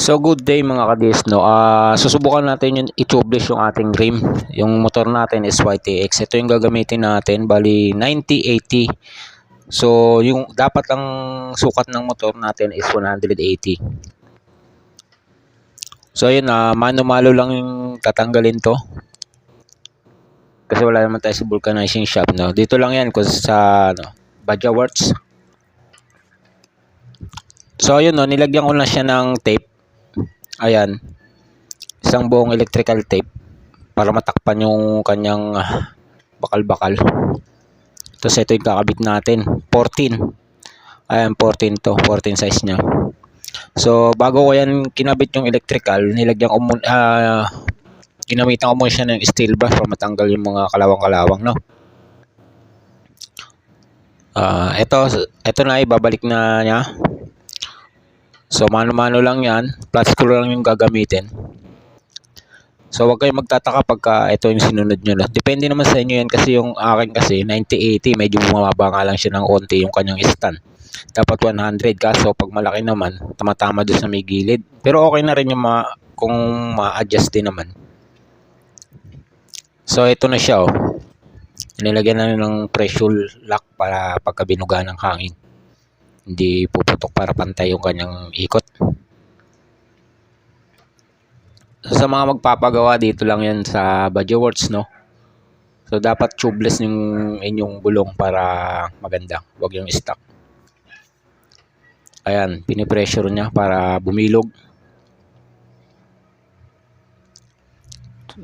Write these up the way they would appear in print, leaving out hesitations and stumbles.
So good day mga kadis, no. Susubukan natin yung i-tubeless yung ating rim. Yung motor natin is YTX. Ito yung gagamitin natin, bali 90-80. So yung dapat ang sukat ng motor natin is 180. So ayun, mano-malo lang yung tatanggalin to. Kasi wala naman tayo sa vulcanizing shop, no. Dito lang yan kung sa Badja Works. So ayun, no, nilagyan ko na siya ng tape. Ayan, isang buong electrical tape para matakpan yung kanyang bakal-bakal. Tapos ito yung kakabit natin, 14. Ayan, 14 to, 14 size niya. So bago ko yan kinabit yung electrical, nilagyan ko muna, ginamitan ko muna siya ng steel brush para matanggal yung mga kalawang-kalawang, no. Ito na, ibabalik na niya. So mano-mano lang yan, flat screw lang yung gagamitin. So wag kayong magtataka pagka ito yung sinunod nyo na. Depende naman sa inyo yan, kasi yung akin kasi 90-80, medyo bumaba nga lang siya ng konti yung kanyang stand. Dapat 100, kaso pag malaki naman, tamatama doon sa may gilid. Pero okay na rin yung kung ma-adjust din naman. So ito na siya, oh. Nilagyan na ng pressure lock para pagka binuga ng hangin, hindi puputok, para pantay yung kanyang ikot. Sa mga magpapagawa, dito lang yan sa Badja Works, no. So dapat tubeless yung inyong bulong para maganda, wag yung stock. Ayan, pinipressure niya para bumilog.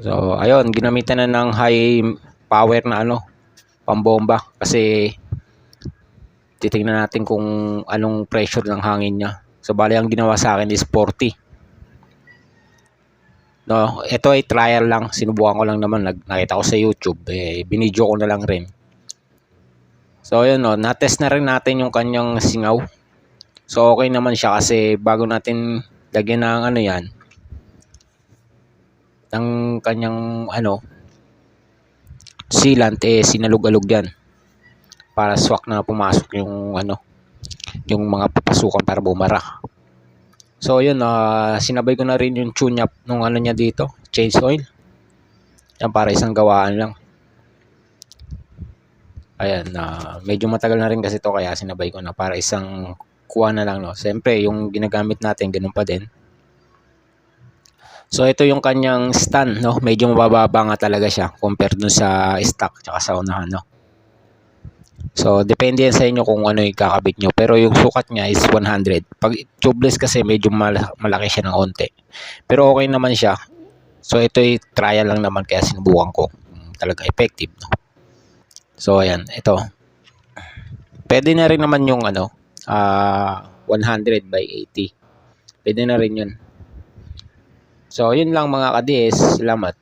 So ayun, ginamitan na ng high power na pambomba, kasi titingnan natin kung anong pressure ng hangin niya. So bali ang ginawa sa akin is 40. No, ito ay trial lang, sinubukan ko lang naman, nakita ko sa YouTube, binidyo ko na lang rin. So ayun, no, na-test na rin natin yung kanyang singaw. So okay naman siya, kasi bago natin lagyan ng yan, ng kanyang sealant, sinalug-alug yan para swak na pumasok yung yung mga papasukan para bumara. So yun, sinabay ko na rin yung tune up nung niya dito, change oil. Yan, para isang gawaan lang. Ayan, medyo matagal na rin kasi to, kaya sinabay ko na para isang kuha na lang, no. Siyempre yung ginagamit natin ganun pa din. So ito yung kanyang stand, no. Medyo mababa nga talaga siya compared dun sa stock tsaka sa unahan, no. So depende yan sa inyo kung ano yung kakabit nyo, pero yung sukat niya is 100. Pag tubeless kasi medyo malaki siya ng onte, pero okay naman siya. So ito ay trial lang naman, kaya sinubukan ko talaga effective, no? So ayan, ito pwede na rin naman yung 100 by 80, pwede na rin yun. So yun lang mga kadis, salamat.